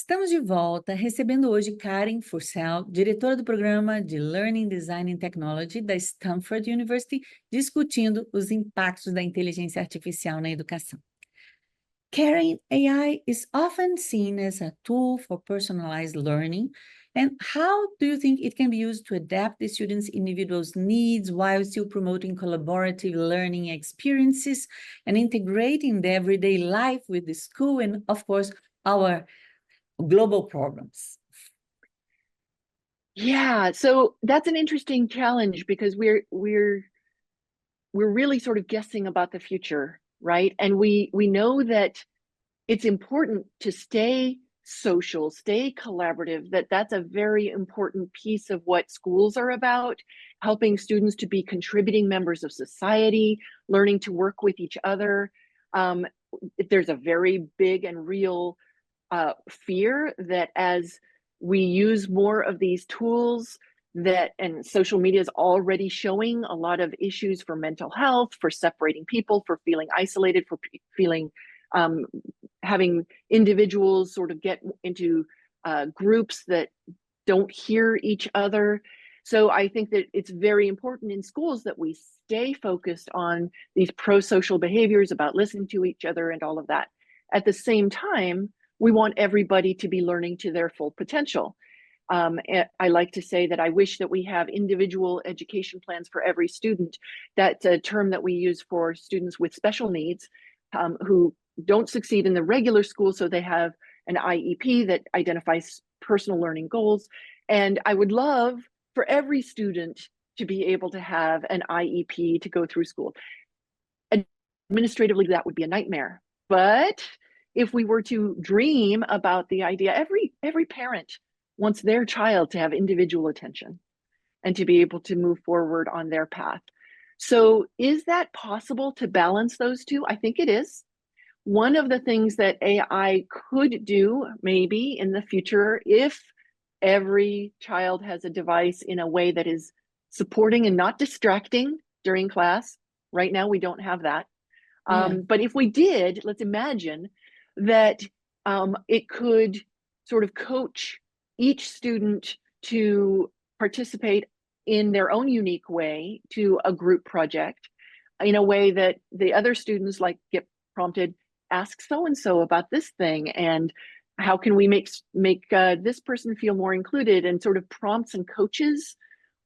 Estamos de volta, recebendo hoje Karin Forssell, diretora do Programa de Learning, Design and Technology da Stanford University, discutindo os impactos da inteligência artificial na educação. Karin, AI is often seen as a tool for personalized learning, and how do you think it can be used to adapt the students' individual needs while still promoting collaborative learning experiences and integrating the everyday life with the school and, of course, our global problems? Yeah, so that's an interesting challenge because we're really sort of guessing about the future, right? And we know that it's important to stay social, stay collaborative, that's a very important piece of what schools are about, helping students to be contributing members of society, learning to work with each other. There's a very big and real fear that as we use more of these tools and social media is already showing a lot of issues for mental health, for separating people, for feeling isolated, for feeling having individuals sort of get into groups that don't hear each other. So I think that it's very important in schools that we stay focused on these pro-social behaviors about listening to each other and all of that. At the same time, we want everybody to be learning to their full potential. I like to say that I wish that we have individual education plans for every student. That's a term that we use for students with special needs who don't succeed in the regular school, so they have an IEP that identifies personal learning goals. And I would love for every student to be able to have an IEP to go through school. Administratively, that would be a nightmare. But if we were to dream about the idea, every parent wants their child to have individual attention and to be able to move forward on their path. So is that possible to balance those two? I think it is. One of the things that AI could do maybe in the future, if every child has a device in a way that is supporting and not distracting during class. Right now, we don't have that. But if we did, let's imagine that it could sort of coach each student to participate in their own unique way to a group project in a way that the other students like get prompted, ask so-and-so about this thing, and how can we make this person feel more included, and sort of prompts and coaches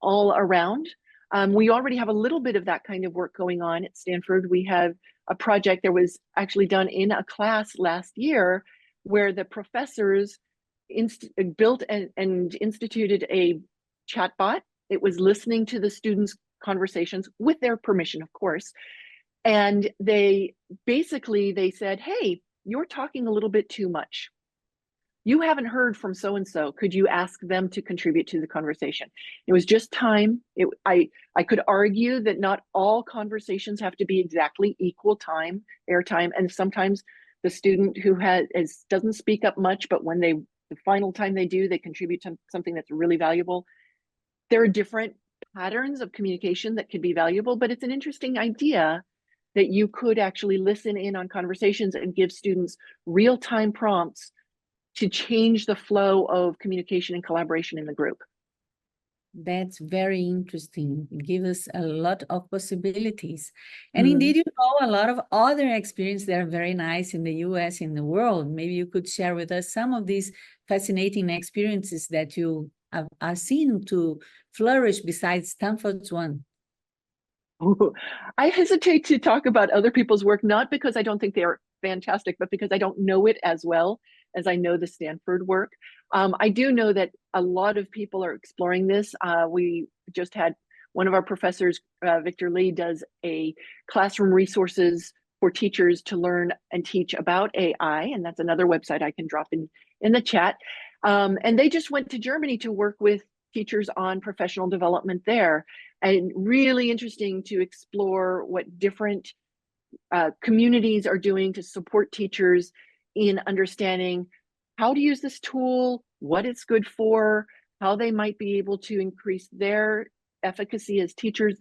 all around. We already have a little bit of that kind of work going on at Stanford. We have a project that was actually done in a class last year where the professors built and instituted a chatbot. It was listening to the students' conversations with their permission, of course. And they said, hey, you're talking a little bit too much. You haven't heard from so-and-so. Could you ask them to contribute to the conversation? It was just time. I could argue that not all conversations have to be exactly equal time, airtime. And sometimes the student who doesn't speak up much, but when the final time they do, they contribute to something that's really valuable. There are different patterns of communication that could be valuable, but it's an interesting idea that you could actually listen in on conversations and give students real-time prompts to change the flow of communication and collaboration in the group. That's very interesting. It gives us a lot of possibilities. And indeed, you know, a lot of other experiences that are very nice in the US, in the world. Maybe you could share with us some of these fascinating experiences that you are seen to flourish besides Stanford's one. Ooh, I hesitate to talk about other people's work, not because I don't think they are fantastic, but because I don't know it as well as I know the Stanford work. I do know that a lot of people are exploring this. We just had one of our professors, Victor Lee, does a classroom resources for teachers to learn and teach about AI, and that's another website I can drop in the chat. And they just went to Germany to work with teachers on professional development there. And really interesting to explore what different communities are doing to support teachers in understanding how to use this tool, what it's good for, how they might be able to increase their efficacy as teachers,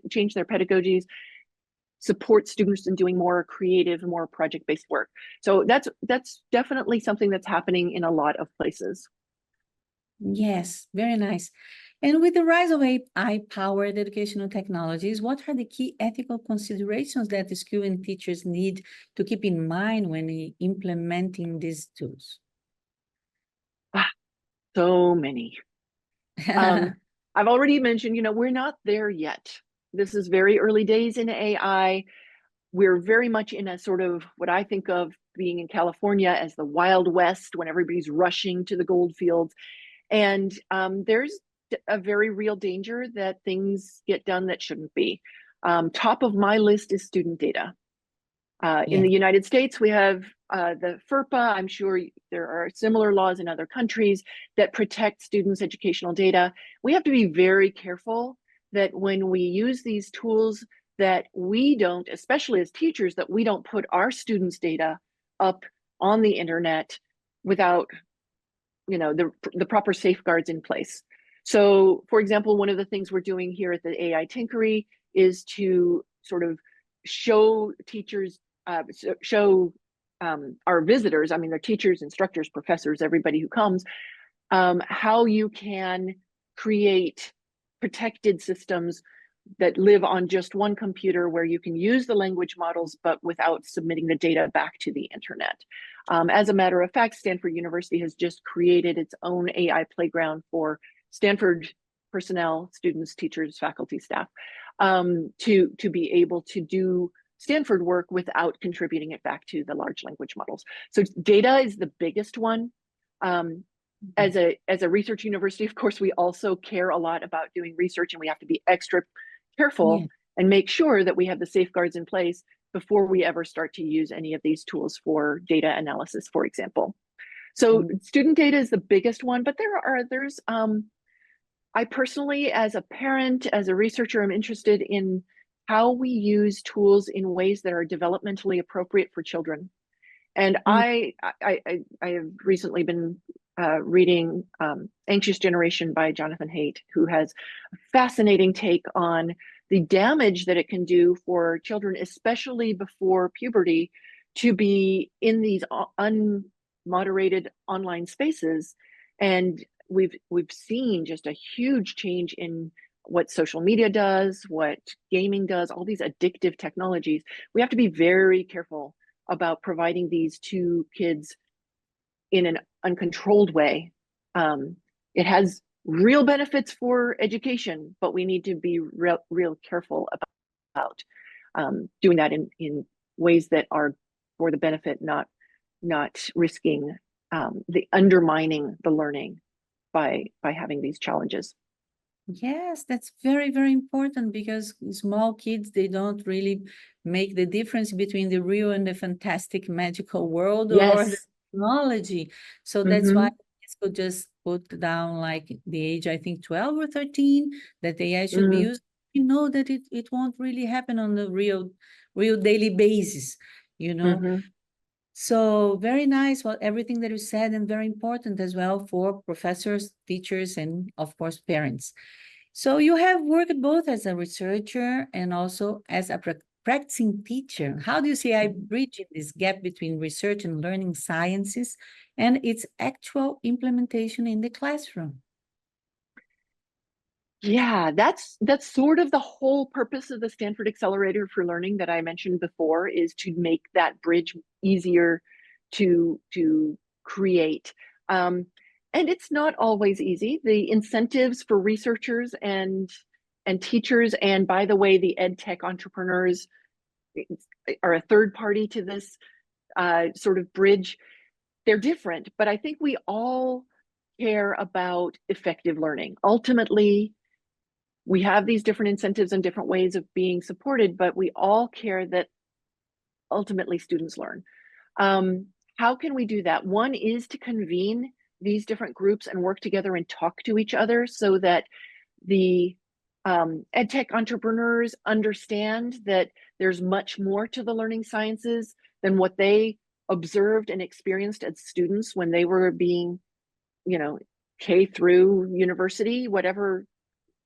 change their pedagogies. support students in doing more creative, more project-based work. So that's definitely something that's happening in a lot of places. Yes, very nice. And with the rise of AI-powered educational technologies, what are the key ethical considerations that the school and teachers need to keep in mind when implementing these tools? So many. I've already mentioned, we're not there yet. This is very early days in AI. We're very much in a sort of what I think of being in California as the Wild West, when everybody's rushing to the gold fields. And there's a very real danger that things get done that shouldn't be. Top of my list is student data. In the United States, we have the FERPA. I'm sure there are similar laws in other countries that protect students' educational data. We have to be very careful that when we use these tools, that we don't, especially as teachers, that we don't put our students' data up on the internet without the proper safeguards in place. So, for example, one of the things we're doing here at the AI Tinkery is to sort of show teachers, our visitors, I mean, they're teachers, instructors, professors, everybody who comes, how you can create protected systems that live on just one computer, where you can use the language models, but without submitting the data back to the internet. As a matter of fact, Stanford University has just created its own AI playground for Stanford personnel, students, teachers, faculty, staff, to be able to do Stanford work without contributing it back to the large language models. So data is the biggest one. As a research university, of course, we also care a lot about doing research, and we have to be extra careful and make sure that we have the safeguards in place before we ever start to use any of these tools for data analysis, for example. So student data is the biggest one, but there are others. I personally, as a parent, as a researcher, am interested in how we use tools in ways that are developmentally appropriate for children. And I have recently been reading Anxious Generation by Jonathan Haidt, who has a fascinating take on the damage that it can do for children, especially before puberty, to be in these unmoderated online spaces. And we've seen just a huge change in what social media does, what gaming does, all these addictive technologies. We have to be very careful about providing these to kids in an uncontrolled way. It has real benefits for education, but we need to be real careful about doing that in ways that are for the benefit, not risking the undermining the learning by having these challenges. Yes, that's very, very important, because small kids, they don't really make the difference between the real and the fantastic magical world or the technology. So that's why could just put down like the age, I think 12 or 13, that the AI should be used. You know that it won't really happen on the real daily basis, So very nice, well, everything that you said, and very important as well for professors, teachers, and of course, parents. So you have worked both as a researcher and also as a practicing teacher. How do you see I bridging this gap between research and learning sciences and its actual implementation in the classroom? Yeah, that's sort of the whole purpose of the Stanford Accelerator for Learning that I mentioned before, is to make that bridge easier to create. And it's not always easy. The incentives for researchers and teachers, and by the way, the ed tech entrepreneurs are a third party to this sort of bridge. They're different, but I think we all care about effective learning. Ultimately, we have these different incentives and different ways of being supported, but we all care that ultimately students learn. How can we do that? One is to convene these different groups and work together and talk to each other, so that the ed tech entrepreneurs understand that there's much more to the learning sciences than what they observed and experienced as students when they were being, K through university, whatever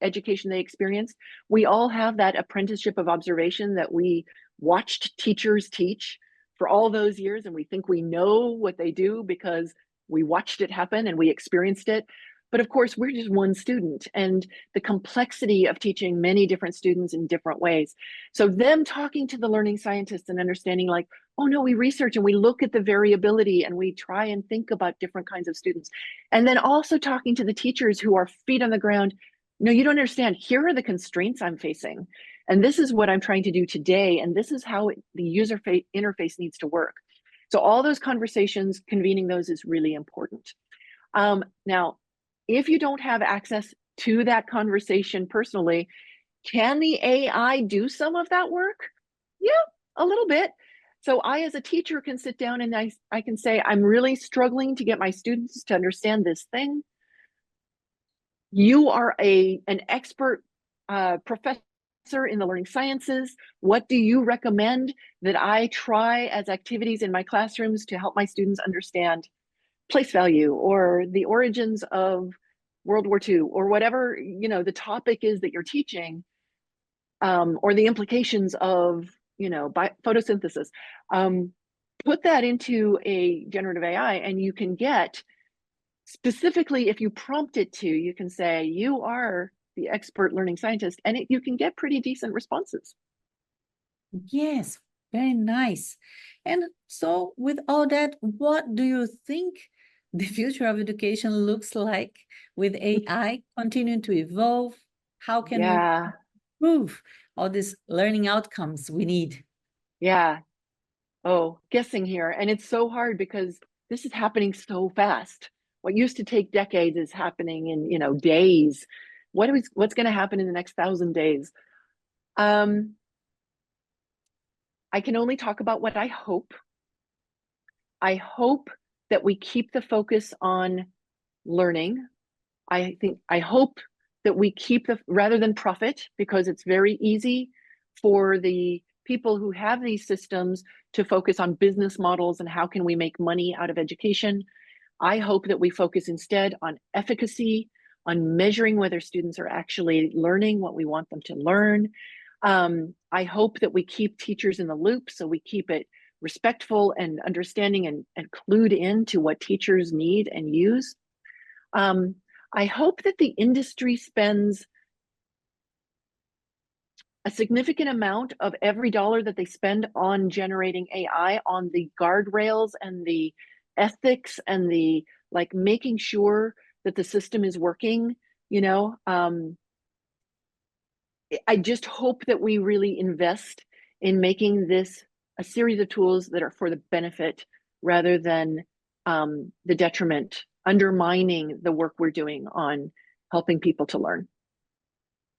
education they experienced. We all have that apprenticeship of observation that we watched teachers teach for all those years, and we think we know what they do because we watched it happen and we experienced it. But of course, we're just one student, and the complexity of teaching many different students in different ways. So them talking to the learning scientists and understanding like, oh no, we research and we look at the variability and we try and think about different kinds of students. And then also talking to the teachers who are feet on the ground. No, you don't understand. Here are the constraints I'm facing. And this is what I'm trying to do today. And this is how the user interface needs to work. So all those conversations, convening those is really important. Now, if you don't have access to that conversation personally, can the AI do some of that work? Yeah, a little bit. So I, as a teacher, can sit down and I can say, I'm really struggling to get my students to understand this thing. You are an expert professor in the learning sciences. What do you recommend that I try as activities in my classrooms to help my students understand place value or the origins of World War II or whatever, you know, the topic is that you're teaching, or the implications of, you know, photosynthesis. Put that into a generative AI and you can get, specifically if you prompt it to, you can say, you are the expert learning scientist, and you can get pretty decent responses. Yes, very nice. And so with all that, what do you think the future of education looks like with AI continuing to evolve? How can we improve all these learning outcomes we need? Yeah. Oh, guessing here. And it's so hard because this is happening so fast. What used to take decades is happening in, you know, days. What's going to happen in the next 1,000 days? I can only talk about what I hope. I hope that we keep the focus on learning. I hope that we keep rather than profit, because it's very easy for the people who have these systems to focus on business models and how can we make money out of education. I hope that we focus instead on efficacy, on measuring whether students are actually learning what we want them to learn. I hope that we keep teachers in the loop, so we keep it respectful and understanding and clued into what teachers need and use. I hope that the industry spends a significant amount of every dollar that they spend on generating AI on the guardrails and the ethics and the like making sure that the system is working, you know. I just hope that we really invest in making this a series of tools that are for the benefit rather than the detriment, undermining the work we're doing on helping people to learn.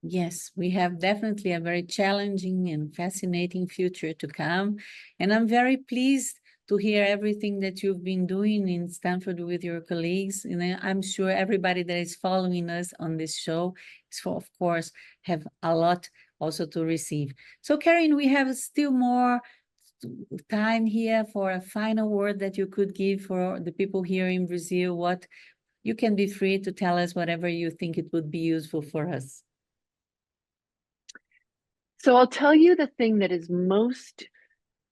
Yes, we have definitely a very challenging and fascinating future to come. And I'm very pleased to hear everything that you've been doing in Stanford with your colleagues. And I'm sure everybody that is following us on this show is, of course, have a lot also to receive. So, Karin, we have still more time here for a final word that you could give for the people here in Brazil. What you can be free to tell us whatever you think it would be useful for us. So I'll tell you the thing that is most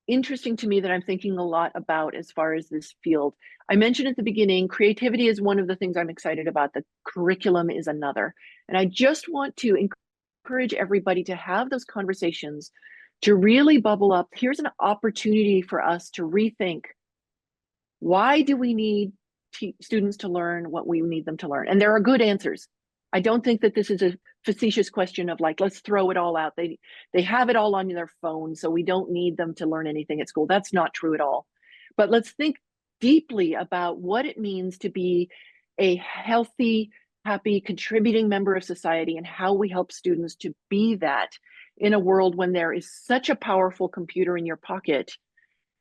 interesting to me that I'm thinking a lot about as far as this field. I mentioned at the beginning, creativity is one of the things I'm excited about. The curriculum is another. And I just want to encourage everybody to have those conversations, to really bubble up. Here's an opportunity for us to rethink, why do we need students to learn what we need them to learn? And there are good answers. I don't think that this is a facetious question of like, let's throw it all out. They have it all on their phone, so we don't need them to learn anything at school. That's not true at all. But let's think deeply about what it means to be a healthy, happy, contributing member of society and how we help students to be that in a world when there is such a powerful computer in your pocket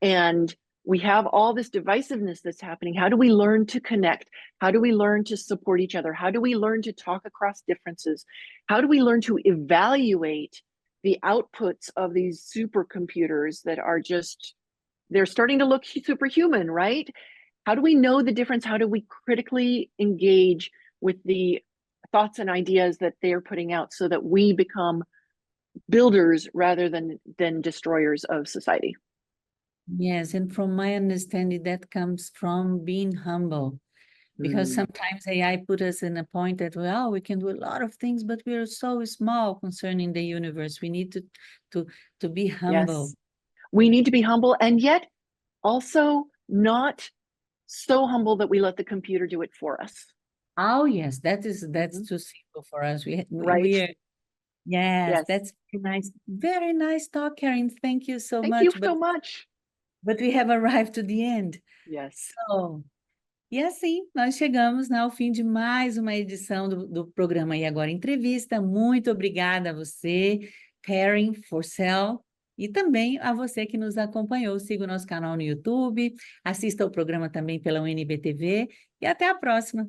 and we have all this divisiveness that's happening. How do we learn to connect? How do we learn to support each other? How do we learn to talk across differences? How do we learn to evaluate the outputs of these supercomputers that are just, they're starting to look superhuman, right? How do we know the difference? How do we critically engage with the thoughts and ideas that they're putting out so that we become builders rather than destroyers of society. Yes, and from my understanding, that comes from being humble. Because sometimes AI put us in a point that, well, we can do a lot of things, but we are so small concerning the universe. We need to be humble. Yes, we need to be humble, and yet also not so humble that we let the computer do it for us. Oh, yes, that's too simple for us. We Right. are, yes, Yes. that's nice. Very nice talk, Karin. Thank you so Thank much. you so much. But we have arrived to the end. Yes. So, e assim, nós chegamos, né, ao fim de mais uma edição do programa IAgora Entrevista. Muito obrigada a você, Karin Forssell, e também a você que nos acompanhou. Siga o nosso canal no YouTube, assista o programa também pela UNB-TV e até a próxima.